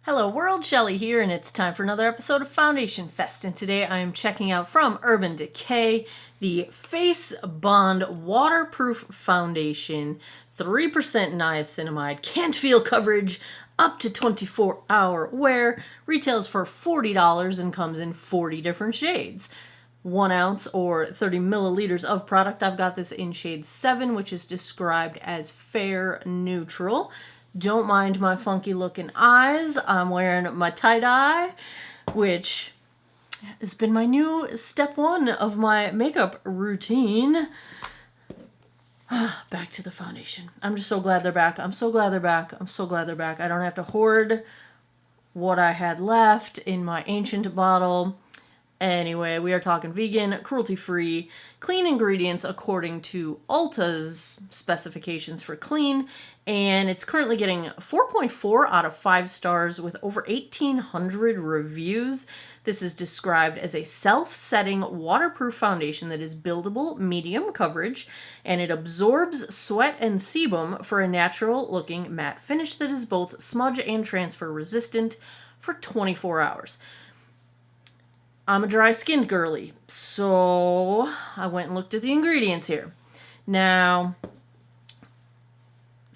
Hello world, Shelly here, and it's time for another episode of Foundation Fest. And today I am checking out from Urban Decay the Face Bond Waterproof Foundation, 3% niacinamide, can't feel coverage, up to 24-hour wear, retails for $40 and comes in 40 different shades. 1 ounce or 30 milliliters of product. I've got this in shade 7, which is described as fair neutral. Don't mind my funky looking eyes. I'm wearing my tie-dye, which has been my new step 1 of my makeup routine. Back to the foundation. I'm just so glad they're back. I'm so glad they're back. I'm so glad they're back. I don't have to hoard what I had left in my ancient bottle. Anyway, we are talking vegan, cruelty-free, clean ingredients according to Ulta's specifications for clean, and it's currently getting 4.4 out of 5 stars with over 1,800 reviews. This is described as a self-setting waterproof foundation that is buildable, medium coverage, and it absorbs sweat and sebum for a natural-looking matte finish that is both smudge and transfer resistant for 24 hours. I'm a dry-skinned girly, so I went and looked at the ingredients here. Now,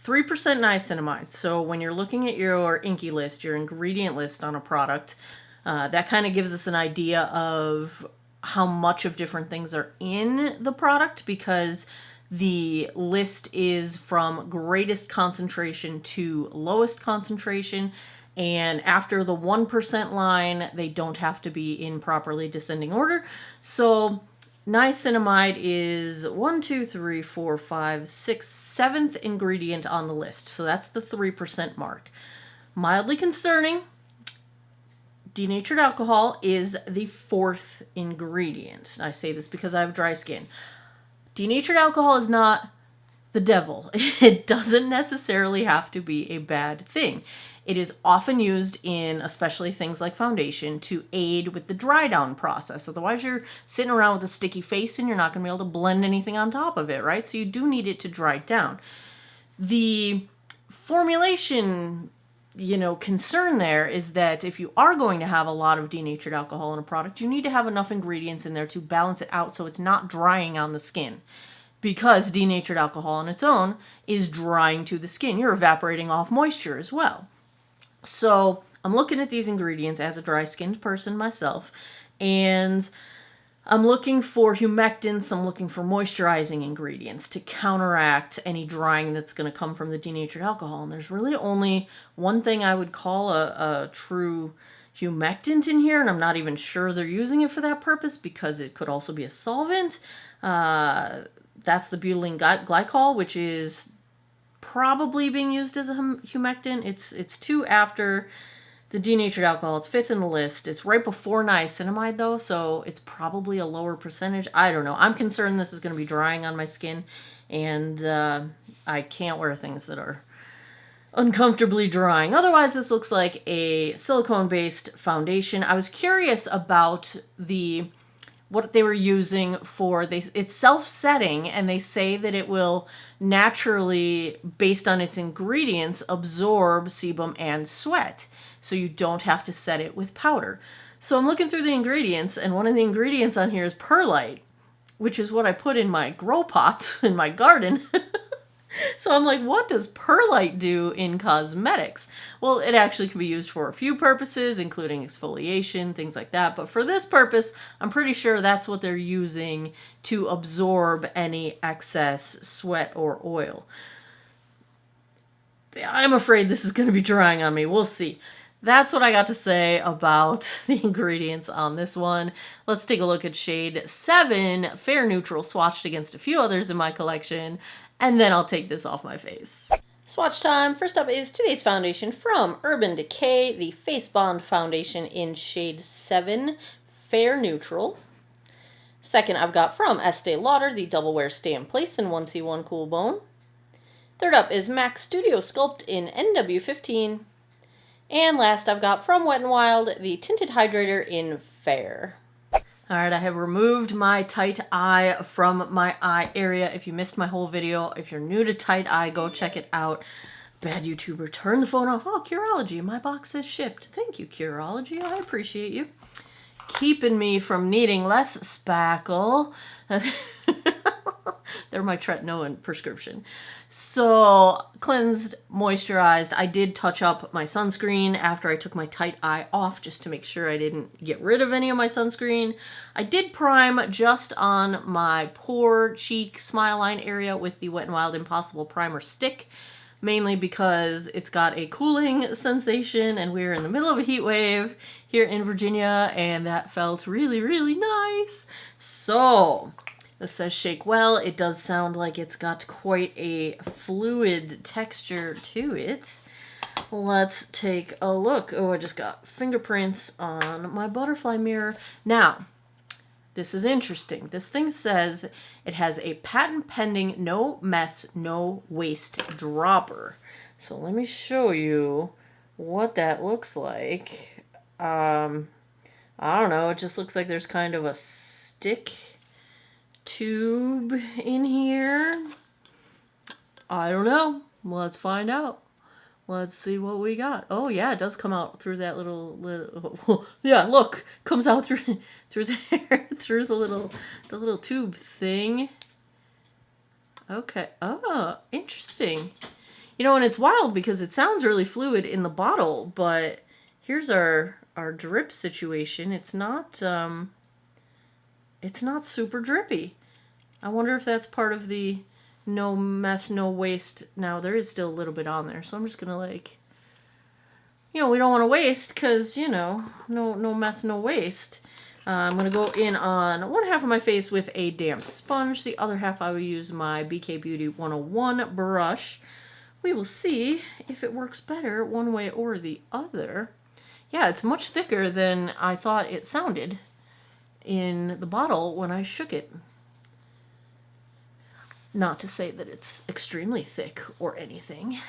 3% niacinamide. So when you're looking at your INCI list, your ingredient list on a product, that kind of gives us an idea of how much of different things are in the product, because the list is from greatest concentration to lowest concentration. And after the 1% line, they don't have to be in properly descending order. So niacinamide is 7th ingredient on the list. So that's the 3% mark. Mildly concerning, denatured alcohol is the 4th ingredient. I say this because I have dry skin. Denatured alcohol is not the devil. It doesn't necessarily have to be a bad thing. It is often used in, especially things like foundation, to aid with the dry down process. Otherwise, you're sitting around with a sticky face and you're not going to be able to blend anything on top of it, right? So you do need it to dry down. The formulation, concern there is that if you are going to have a lot of denatured alcohol in a product, you need to have enough ingredients in there to balance it out so it's not drying on the skin. Because denatured alcohol on its own is drying to the skin. You're evaporating off moisture as well. So I'm looking at these ingredients as a dry-skinned person myself, and I'm looking for humectants, I'm looking for moisturizing ingredients to counteract any drying that's going to come from the denatured alcohol. And there's really only one thing I would call a true humectant in here, and I'm not even sure they're using it for that purpose because it could also be a solvent. That's the butylene glycol, which is probably being used as a humectant. It's 2 after the denatured alcohol. It's 5th in the list. It's right before niacinamide, though, so it's probably a lower percentage. I don't know. I'm concerned this is going to be drying on my skin, and I can't wear things that are uncomfortably drying. Otherwise, this looks like a silicone-based foundation. I was curious about what they were using for it's self-setting, and they say that it will naturally, based on its ingredients, absorb sebum and sweat, so you don't have to set it with powder. So I'm looking through the ingredients, and one of the ingredients on here is perlite, which is what I put in my grow pots in my garden. So I'm like, what does perlite do in cosmetics? Well, it actually can be used for a few purposes, including exfoliation, things like that. But for this purpose, I'm pretty sure that's what they're using to absorb any excess sweat or oil. I'm afraid this is going to be drying on me. We'll see. That's what I got to say about the ingredients on this one. Let's take a look at shade 7, Fair Neutral, swatched against a few others in my collection. And then I'll take this off my face. Swatch time. First up is today's foundation from Urban Decay, the Face Bond foundation in shade 7, Fair Neutral. Second, I've got from Estee Lauder, the Double Wear Stay in Place in 1C1 Cool Bone. Third up is MAC Studio Sculpt in NW15. And last, I've got from Wet n Wild, the Tinted Hydrator in Fair. All right, I have removed my tight eye from my eye area. If you missed my whole video, if you're new to tight eye, go check it out. Bad YouTuber, turn the phone off. Oh, Curology, my box says shipped. Thank you, Curology. I appreciate you. Keeping me from needing less spackle. They're my tretinoin prescription. So, cleansed, moisturized. I did touch up my sunscreen after I took my tight eye off just to make sure I didn't get rid of any of my sunscreen. I did prime just on my pore, cheek, smile line area with the Wet n Wild Impossible Primer Stick, mainly because it's got a cooling sensation and we're in the middle of a heat wave here in Virginia, and that felt really, really nice. So, this says shake well. It does sound like it's got quite a fluid texture to it. Let's take a look. Oh, I just got fingerprints on my butterfly mirror. Now, this is interesting. This thing says it has a patent pending no mess, no waste dropper. So let me show you what that looks like. I don't know. It just looks like there's kind of a stick tube in here. I don't know. Let's find out. Let's see what we got. Oh yeah, it does come out through that little yeah, look, comes out through there, through the little tube thing. Okay. Oh, interesting. You know, and it's wild because it sounds really fluid in the bottle, but here's our drip situation. It's not super drippy. I wonder if that's part of the no mess, no waste. Now, there is still a little bit on there, so I'm just going to, like, you know, we don't want to waste because, you know, no mess, no waste. I'm going to go in on one half of my face with a damp sponge. The other half I will use my BK Beauty 101 brush. We will see if it works better one way or the other. Yeah, it's much thicker than I thought it sounded in the bottle when I shook it. Not to say that it's extremely thick or anything.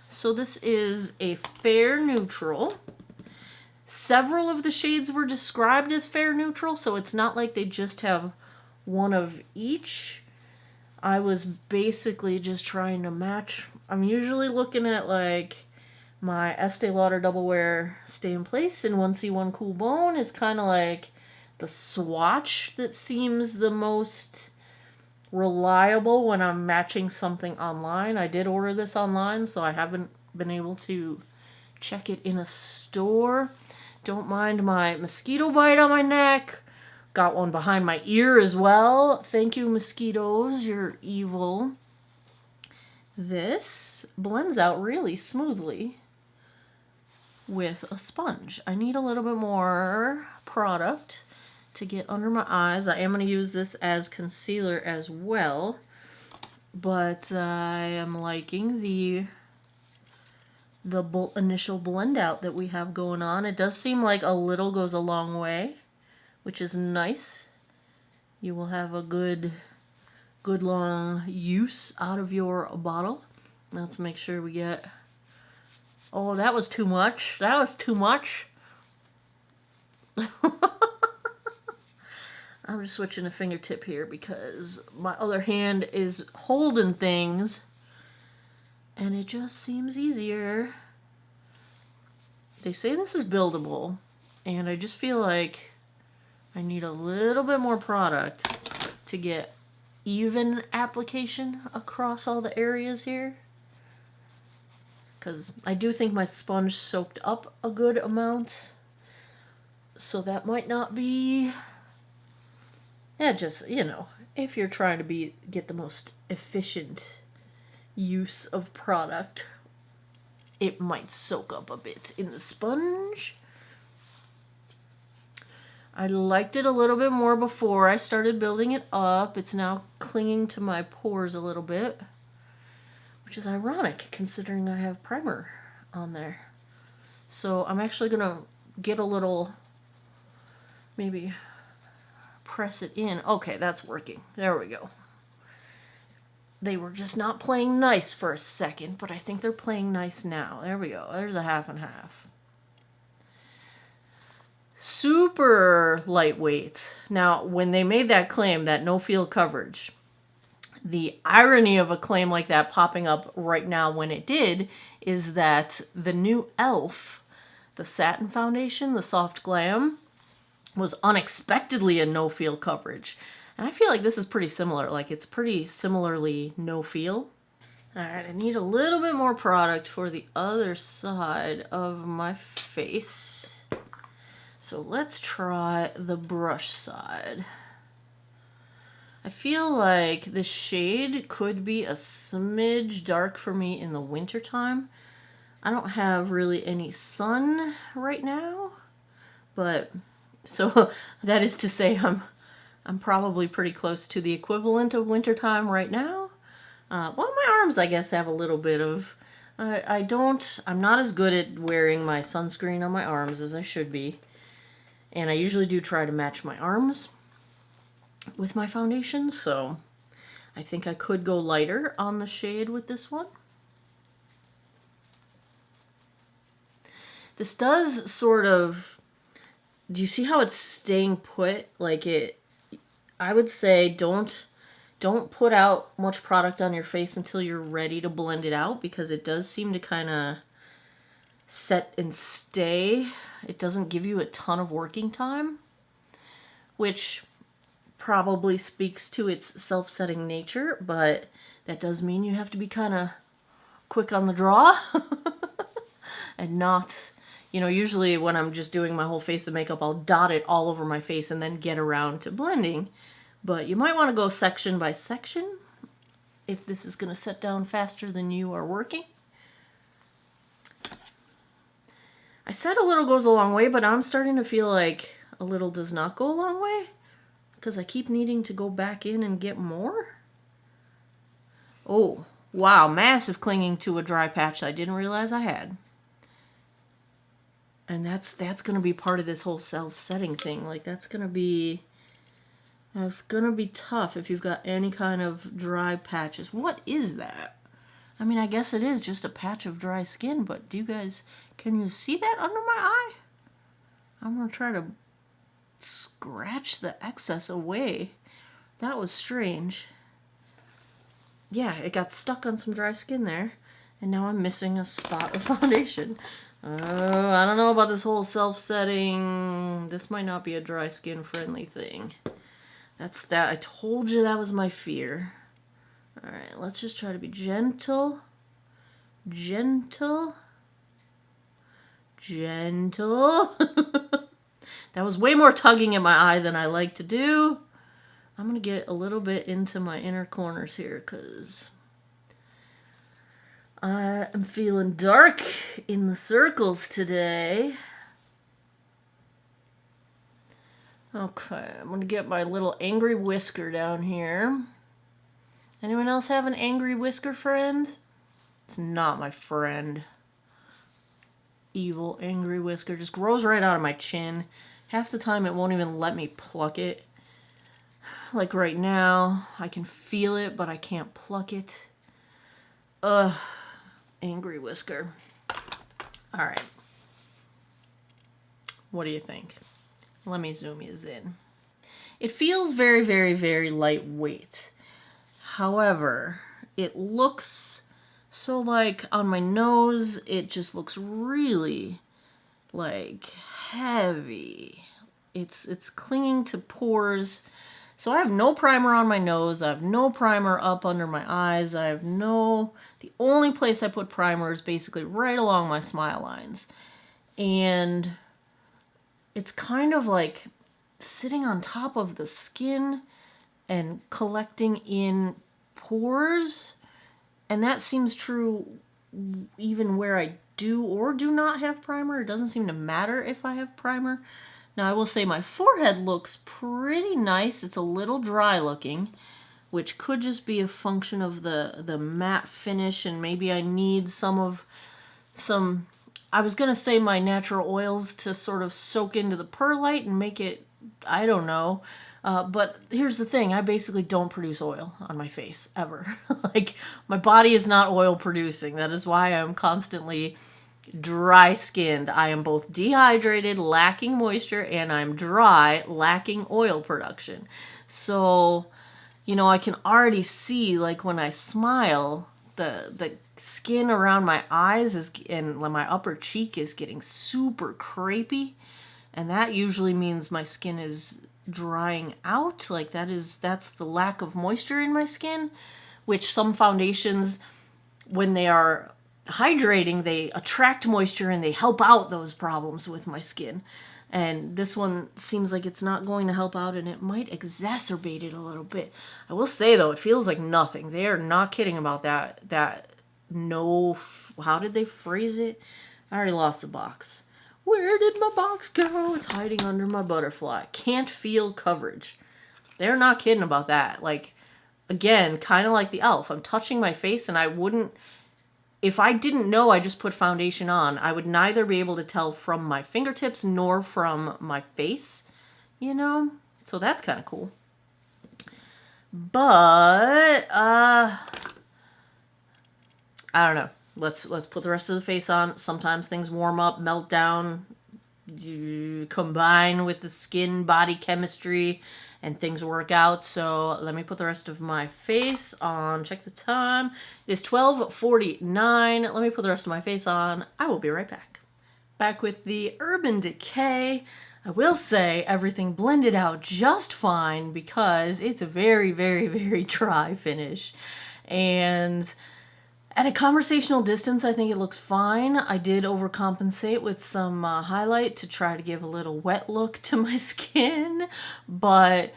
So this is a fair neutral. Several of the shades were described as fair neutral, so it's not like they just have one of each. I was basically just trying to match. I'm usually looking at like my Estee Lauder Double Wear Stay in Place and 1C1 Cool Bone is kind of like the swatch that seems the most reliable when I'm matching something online. I did order this online, so I haven't been able to check it in a store. Don't mind my mosquito bite on my neck. Got one behind my ear as well. Thank you, mosquitoes. You're evil. This blends out really smoothly with a sponge. I need a little bit more product to get under my eyes. I am going to use this as concealer as well, but I am liking the initial blend out that we have going on. It does seem like a little goes a long way, which is nice. You will have a good long use out of your bottle. Let's make sure we get... Oh, that was too much. That was too much. I'm just switching a fingertip here because my other hand is holding things and it just seems easier. They say this is buildable and I just feel like I need a little bit more product to get even application across all the areas here. Because I do think my sponge soaked up a good amount. So that might not be... Yeah, just, you know, if you're trying to get the most efficient use of product, it might soak up a bit in the sponge. I liked it a little bit more before I started building it up. It's now clinging to my pores a little bit, which is ironic considering I have primer on there. So I'm actually going to get a little, maybe... press it in. Okay, that's working. There we go. They were just not playing nice for a second, but I think they're playing nice now. There we go. There's a half and half. Super lightweight. Now, when they made that claim, that no field coverage, The irony of a claim like that popping up right now when it did is that the new e.l.f., the satin foundation, the soft glam, was unexpectedly a no-feel coverage. And I feel like this is pretty similar. Like, it's pretty similarly no-feel. Alright, I need a little bit more product for the other side of my face. So let's try the brush side. I feel like this shade could be a smidge dark for me in the wintertime. I don't have really any sun right now, but so that is to say I'm probably pretty close to the equivalent of wintertime right now. Well, my arms, I guess, have a little bit of... I'm not as good at wearing my sunscreen on my arms as I should be. And I usually do try to match my arms with my foundation, so I think I could go lighter on the shade with this one. This does sort of... Do you see how it's staying put? Like it... I would say don't put out much product on your face until you're ready to blend it out, because it does seem to kind of set and stay. It doesn't give you a ton of working time, which probably speaks to its self-setting nature, but that does mean you have to be kind of quick on the draw and not, you know, usually when I'm just doing my whole face of makeup, I'll dot it all over my face and then get around to blending. But you might want to go section by section if this is going to set down faster than you are working. I said a little goes a long way, but I'm starting to feel like a little does not go a long way, because I keep needing to go back in and get more. Oh, wow, massive clinging to a dry patch I didn't realize I had. And that's going to be part of this whole self-setting thing. Like, that's going to be tough if you've got any kind of dry patches. What is that? I mean, I guess it is just a patch of dry skin, but can you see that under my eye? I'm going to try to scratch the excess away. That was strange. Yeah, it got stuck on some dry skin there, and now I'm missing a spot of foundation. I don't know about this whole self-setting. This might not be a dry skin friendly thing. That's that. I told you that was my fear. Alright, let's just try to be gentle. Gentle. Gentle. That was way more tugging at my eye than I like to do. I'm going to get a little bit into my inner corners here because I am feeling dark in the circles today. Okay, I'm going to get my little angry whisker down here. Anyone else have an angry whisker friend? It's not my friend. Evil angry whisker just grows right out of my chin. Half the time it won't even let me pluck it. Like right now, I can feel it, but I can't pluck it. Ugh, angry whisker. All right. What do you think? Let me zoom you in. It feels very, very, very lightweight. However, it looks so like on my nose, it just looks really like heavy. It's clinging to pores. So I have no primer on my nose. I have no primer up under my eyes. The only place I put primer is basically right along my smile lines. And it's kind of like sitting on top of the skin and collecting in pores. And that seems true even where I do or do not have primer. It doesn't seem to matter if I have primer. Now, I will say my forehead looks pretty nice. It's a little dry looking, which could just be a function of the matte finish, and maybe I need some, I was going to say my natural oils to sort of soak into the perlite and make it, I don't know. But here's the thing, I basically don't produce oil on my face, ever. Like, my body is not oil producing. That is why I'm constantly dry skinned. I am both dehydrated, lacking moisture, and I'm dry, lacking oil production. So you know, I can already see, like, when I smile, the skin around my eyes and my upper cheek is getting super crepey, and that usually means my skin is drying out. Like, that's the lack of moisture in my skin, which some foundations, when they are hydrating, they attract moisture and they help out those problems with my skin. And this one seems like it's not going to help out, and it might exacerbate it a little bit. I will say, though, it feels like nothing. They are not kidding about that no... How did they phrase it? I already lost the box. Where did my box go? It's hiding under my butterfly. Can't feel coverage. They're not kidding about that. Like, again, kind of like the elf. I'm touching my face, and I wouldn't... If I didn't know I just put foundation on, I would neither be able to tell from my fingertips nor from my face, you know? So that's kind of cool. But, I don't know. Let's put the rest of the face on. Sometimes things warm up, melt down, combine with the skin body chemistry, and things work out. So let me put the rest of my face on. Check the time. It is 12:49. Let me put the rest of my face on. I will be right back. Back with the Urban Decay. I will say everything blended out just fine because it's a very, very, very dry finish. And at a conversational distance, I think it looks fine. I did overcompensate with some highlight to try to give a little wet look to my skin, but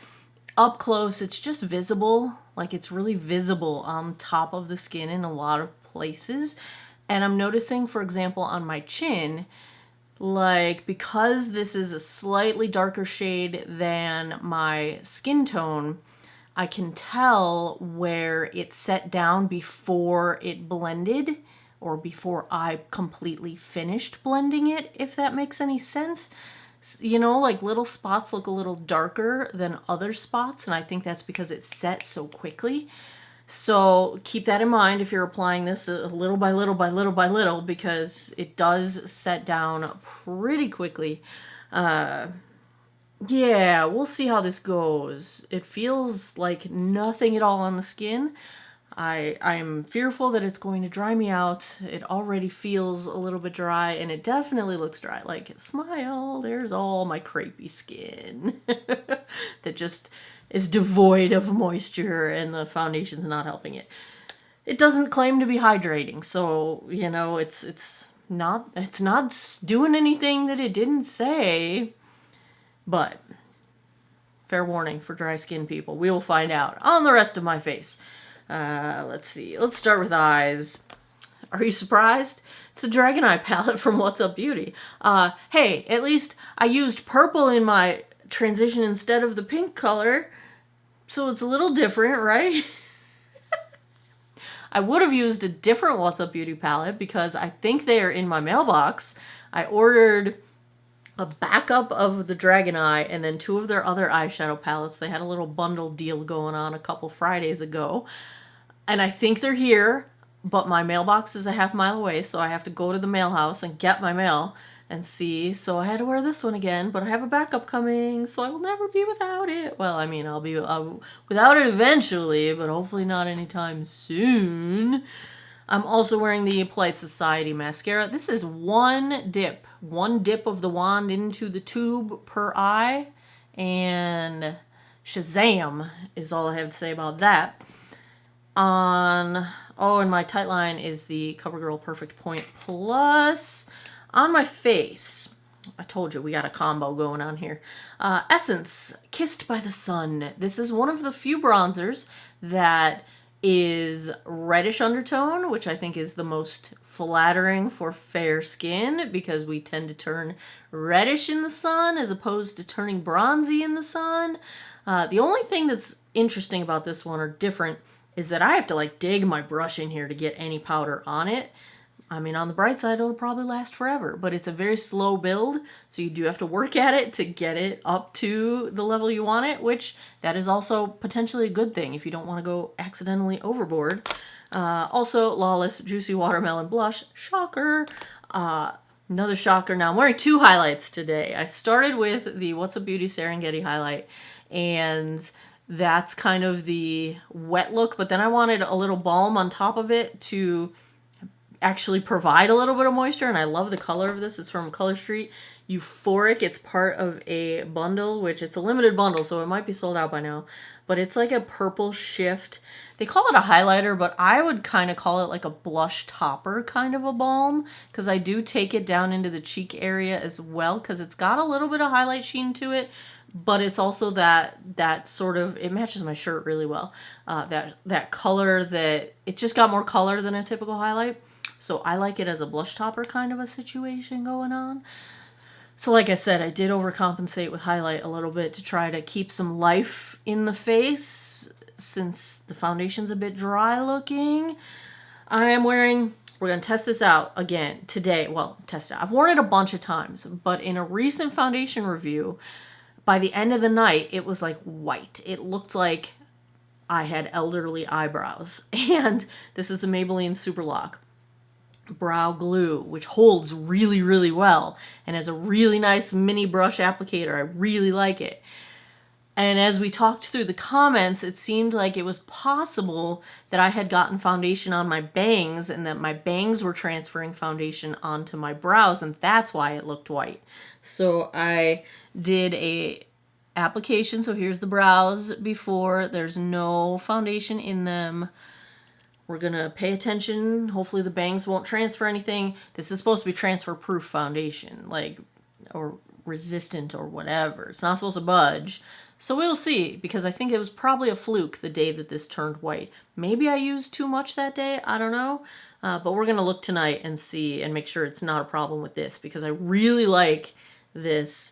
up close, it's just visible. Like, it's really visible on top of the skin in a lot of places. And I'm noticing, for example, on my chin, like, because this is a slightly darker shade than my skin tone, I can tell where it set down before it blended, or before I completely finished blending it, if that makes any sense. You know, like, little spots look a little darker than other spots, and I think that's because it set so quickly. So keep that in mind if you're applying this a little by little by little by little, because it does set down pretty quickly. Yeah, we'll see how this goes. It feels like nothing at all on the skin. I'm fearful that it's going to dry me out. It already feels a little bit dry, and it definitely looks dry. Like, smile, there's all my crepey skin that just is devoid of moisture, and the foundation's not helping it. It doesn't claim to be hydrating, so, you know, it's not doing anything that it didn't say. But, fair warning for dry skin people. We will find out on the rest of my face. Let's see. Let's start with eyes. Are you surprised? It's the Dragon Eye palette from What's Up Beauty. Hey, at least I used purple in my transition instead of the pink color, so it's a little different, right? I would have used a different What's Up Beauty palette because I think they are in my mailbox. I ordered a backup of the Dragon Eye and then two of their other eyeshadow palettes. They had a little bundle deal going on a couple Fridays ago. And I think they're here, but my mailbox is a half-mile away, so I have to go to the mail house and get my mail and see. So I had to wear this one again, but I have a backup coming, so I will never be without it. Well, I mean, I'll be without it eventually, but hopefully not anytime soon. I'm also wearing the Polite Society mascara. This is one dip of the wand into the tube per eye, and Shazam is all I have to say about that. And my tight line is the CoverGirl Perfect Point Plus. On my face, I told you we got a combo going on here. Essence Kissed by the Sun. This is one of the few bronzers that is reddish undertone, which I think is the most flattering for fair skin because we tend to turn reddish in the sun as opposed to turning bronzy in the sun. The only thing that's interesting about this one, or different, is that I have to like dig my brush in here to get any powder on it. I mean, on the bright side, it'll probably last forever, but it's a very slow build, so you do have to work at it to get it up to the level you want it, which that is also potentially a good thing if you don't want to go accidentally overboard. Also, Lawless Juicy Watermelon Blush. Shocker. Another shocker. Now, I'm wearing two highlights today. I started with the What's Up Beauty Serengeti highlight, and That's kind of the wet look, but then I wanted a little balm on top of it to actually provide a little bit of moisture, and I love the color of this. It's from Color Street. Euphoric. It's part of a bundle, which it's a limited bundle, so it might be sold out by now. But it's like a purple shift. They call it a highlighter, but I would kind of call it like a blush topper kind of a balm, because I do take it down into the cheek area as well, because it's got a little bit of highlight sheen to it, but it's also that sort of, it matches my shirt really well. That color, that it's just got more color than a typical highlight. So I like it as a blush topper kind of a situation going on. So like I said, I did overcompensate with highlight a little bit to try to keep some life in the face since the foundation's a bit dry looking. I am wearing, we're going to test this out again today. Well, test it. I've worn it a bunch of times, but in a recent foundation review, by the end of the night, it was like white. It looked like I had elderly eyebrows. And this is the Maybelline Superlock Brow Glue, which holds really, really well and has a really nice mini brush applicator. I really like it. And as we talked through the comments, it seemed like it was possible that I had gotten foundation on my bangs and that my bangs were transferring foundation onto my brows, and that's why it looked white. So I did a application. So here's the brows before. There's no foundation in them. We're going to pay attention. Hopefully the bangs won't transfer anything. This is supposed to be transfer-proof foundation, like, or resistant or whatever. It's not supposed to budge. So we'll see, because I think it was probably a fluke the day that this turned white. Maybe I used too much that day. I don't know. But we're going to look tonight and see and make sure it's not a problem with this, because I really like this.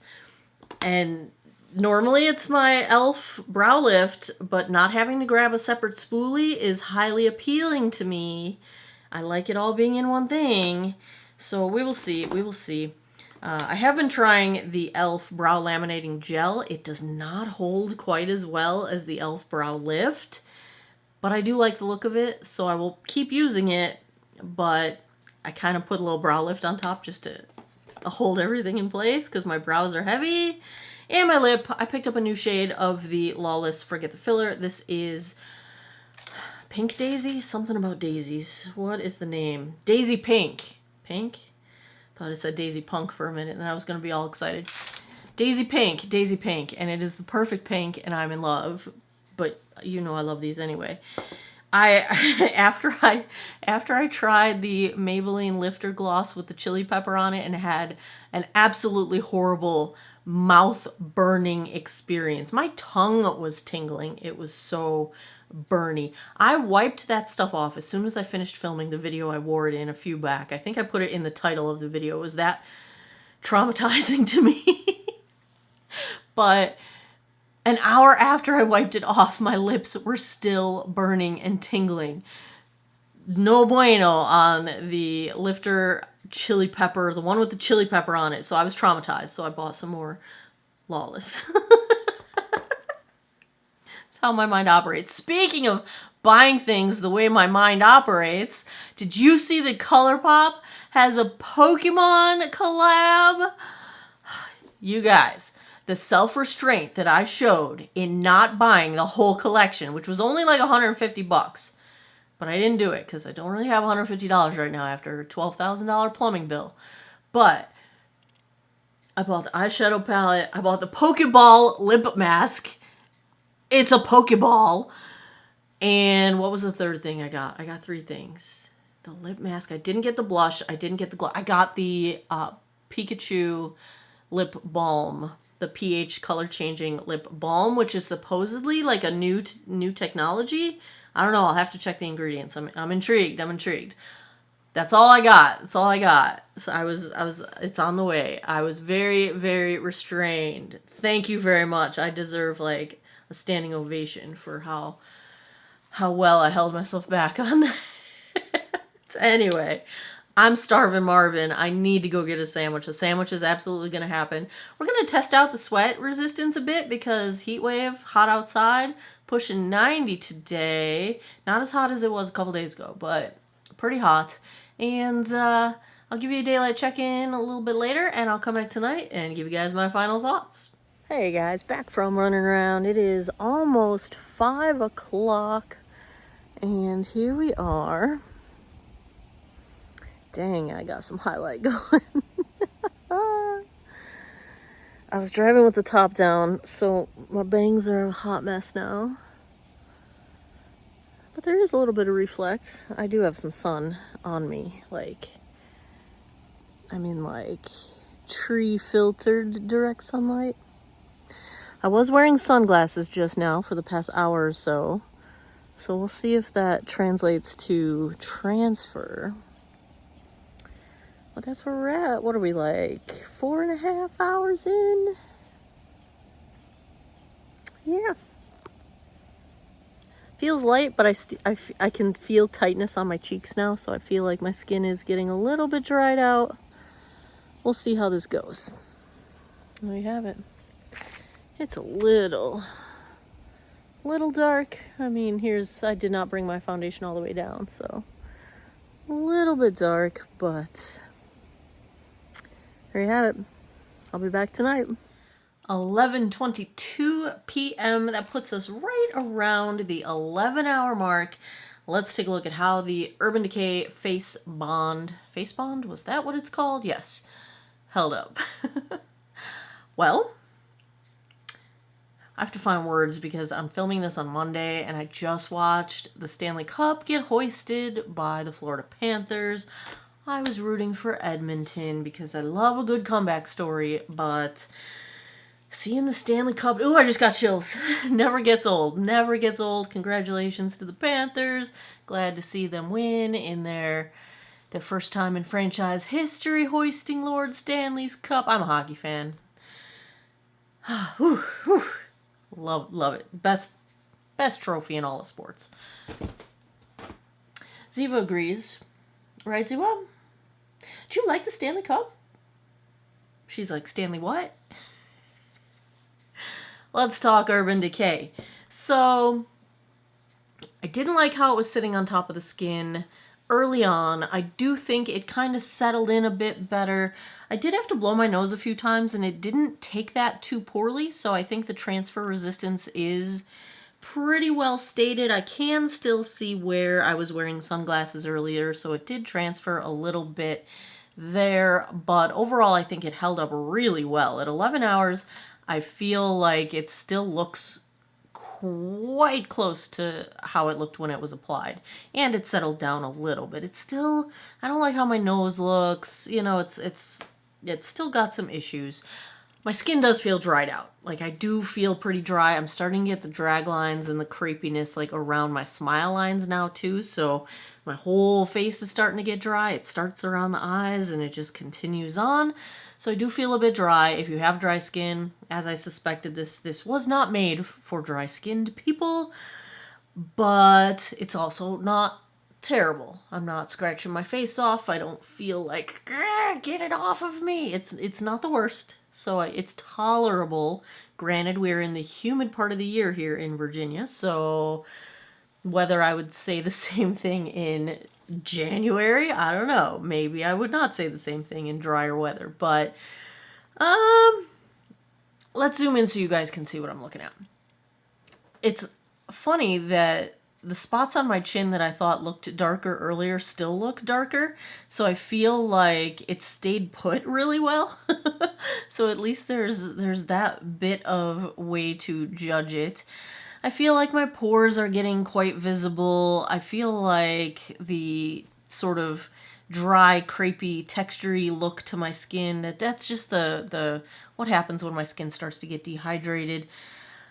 And normally it's my e.l.f. brow lift, but not having to grab a separate spoolie is highly appealing to me. I like it all being in one thing. So we will see. We will see. I have been trying the e.l.f. brow laminating gel. It does not hold quite as well as the e.l.f. brow lift, but I do like the look of it, so I will keep using it. But I kind of put a little brow lift on top just to hold everything in place, because my brows are heavy. And my lip, I picked up a new shade of the Lawless Forget the Filler. This is Pink Daisy? Something about daisies. What is the name? Daisy Pink. Pink? Thought it said Daisy Punk for a minute, and then I was going to be all excited. Daisy Pink. Daisy Pink. And it is the perfect pink, and I'm in love. But you know I love these anyway. After I tried the Maybelline Lifter Gloss with the chili pepper on it and had an absolutely horrible mouth burning experience. My tongue was tingling. It was so burny. I wiped that stuff off as soon as I finished filming the video I wore it in a few back. I think I put it in the title of the video. It was that traumatizing to me. But an hour after I wiped it off, my lips were still burning and tingling. No bueno on the Lifter chili pepper, the one with the chili pepper on it. So I was traumatized. So I bought some more Lawless. That's how my mind operates. Speaking of buying things the way my mind operates, did you see that ColourPop has a Pokemon collab? You guys, the self-restraint that I showed in not buying the whole collection, which was only like $150, but I didn't do it because I don't really have $150 right now after a $12,000 plumbing bill. But I bought the eyeshadow palette. I bought the Pokeball lip mask. It's a Pokeball. And what was the third thing I got? I got three things. The lip mask. I didn't get the blush. I didn't get the gloss. I got the Pikachu lip balm. The pH color changing lip balm, which is supposedly like a new technology. I don't know. I'll have to check the ingredients. I'm intrigued. I'm intrigued. That's all I got. That's all I got. So it's on the way. I was very, very restrained. Thank you very much. I deserve like a standing ovation for how well I held myself back on that. Anyway, I'm starving Marvin. I need to go get a sandwich. A sandwich is absolutely going to happen. We're going to test out the sweat resistance a bit because heat wave, hot outside, pushing 90 today. Not as hot as it was a couple days ago, but pretty hot. And I'll give you a daylight check-in a little bit later, and I'll come back tonight and give you guys my final thoughts. Hey guys, back from running around. It is almost 5 o'clock and here we are. Dang, I got some highlight going. I was driving with the top down, so my bangs are a hot mess now. But there is a little bit of reflect. I do have some sun on me, like tree filtered direct sunlight. I was wearing sunglasses just now for the past hour or so. So we'll see if that translates to transfer. But that's where we're at. What are we, like 4.5 hours in? Yeah. Feels light, but I can feel tightness on my cheeks now. So I feel like my skin is getting a little bit dried out. We'll see how this goes. There we have it. It's a little dark. I mean, I did not bring my foundation all the way down, so a little bit dark, but there you have it. I'll be back tonight. 11:22 p.m. That puts us right around the 11-hour mark. Let's take a look at how the Urban Decay Face Bond, was that what it's called? Yes, held up. Well, I have to find words because I'm filming this on Monday and I just watched the Stanley Cup get hoisted by the Florida Panthers. I was rooting for Edmonton because I love a good comeback story, but seeing the Stanley Cup, ooh, I just got chills. Never gets old. Never gets old. Congratulations to the Panthers. Glad to see them win in their first time in franchise history hoisting Lord Stanley's Cup. I'm a hockey fan. Whew, whew. Love it. Best trophy in all of sports. Ziva agrees. Right, Ziva? Do you like the Stanley Cup? She's like, Stanley what? Let's talk Urban Decay. So, I didn't like how it was sitting on top of the skin early on. I do think it kind of settled in a bit better. I did have to blow my nose a few times and it didn't take that too poorly, so I think the transfer resistance is pretty well stated. I can still see where I was wearing sunglasses earlier, so it did transfer a little bit there, but overall I think it held up really well. At 11 hours, I feel like it still looks quite close to how it looked when it was applied, and it settled down a little bit. It's still, I don't like how my nose looks, you know, it's still got some issues. My skin does feel dried out. Like, I do feel pretty dry. I'm starting to get the drag lines and the crepiness like around my smile lines now too, so my whole face is starting to get dry. It starts around the eyes and it just continues on. So I do feel a bit dry. If you have dry skin, as I suspected, this was not made for dry-skinned people, but it's also not terrible. I'm not scratching my face off. I don't feel like, get it off of me. It's not the worst, so it's tolerable. Granted, we're in the humid part of the year here in Virginia, so whether I would say the same thing in January, I don't know. Maybe I would not say the same thing in drier weather, but let's zoom in so you guys can see what I'm looking at. It's funny that the spots on my chin that I thought looked darker earlier still look darker, so I feel like it stayed put really well. So at least there's that bit of way to judge it. I feel like my pores are getting quite visible. I feel like the sort of dry, crepey, textury look to my skin, that's just the what happens when my skin starts to get dehydrated.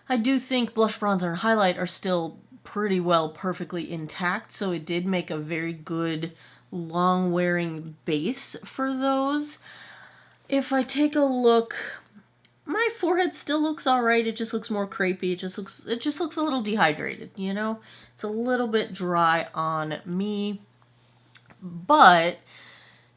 I do think blush, bronzer, and highlight are still pretty well perfectly intact, so it did make a very good long-wearing base for those. If I take a look, my forehead still looks alright. It just looks more crepey. It just looks a little dehydrated, you know? It's a little bit dry on me, but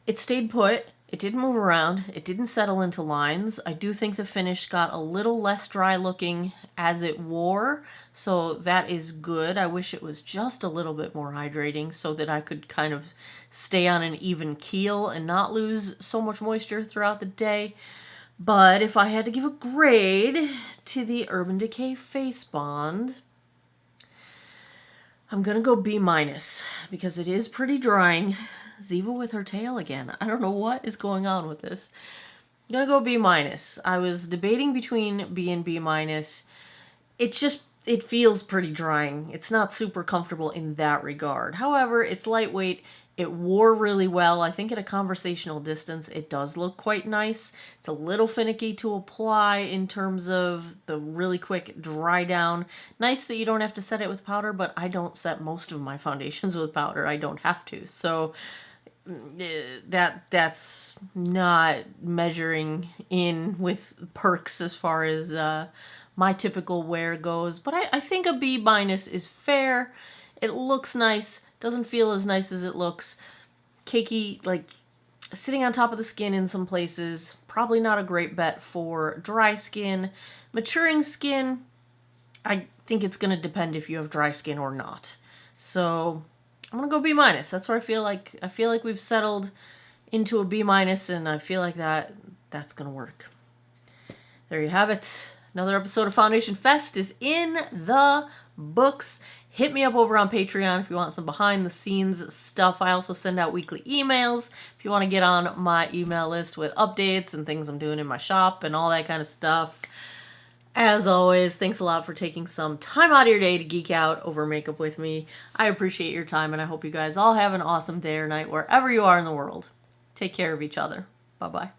it stayed put. It didn't move around. It didn't settle into lines. I do think the finish got a little less dry looking as it wore, so that is good. I wish it was just a little bit more hydrating so that I could kind of stay on an even keel and not lose so much moisture throughout the day. But if I had to give a grade to the Urban Decay Face Bond, I'm going to go B- because it is pretty drying. Ziva with her tail again. I don't know what is going on with this. I'm going to go B-. I was debating between B and B-. It feels pretty drying. It's not super comfortable in that regard. However, it's lightweight. It wore really well. I think at a conversational distance, it does look quite nice. It's a little finicky to apply in terms of the really quick dry down. Nice that you don't have to set it with powder, but I don't set most of my foundations with powder. I don't have to. So that's not measuring in with perks as far as my typical wear goes. But I think a B- is fair. It looks nice. Doesn't feel as nice as it looks. Cakey, like sitting on top of the skin in some places. Probably not a great bet for dry skin. Maturing skin, I think it's going to depend if you have dry skin or not. So I'm going to go B-. That's where I feel like we've settled into a B-, and I feel like that's going to work. There you have it. Another episode of Foundation Fest is in the books. Hit me up over on Patreon if you want some behind-the-scenes stuff. I also send out weekly emails if you want to get on my email list with updates and things I'm doing in my shop and all that kind of stuff. As always, thanks a lot for taking some time out of your day to geek out over makeup with me. I appreciate your time, and I hope you guys all have an awesome day or night wherever you are in the world. Take care of each other. Bye-bye.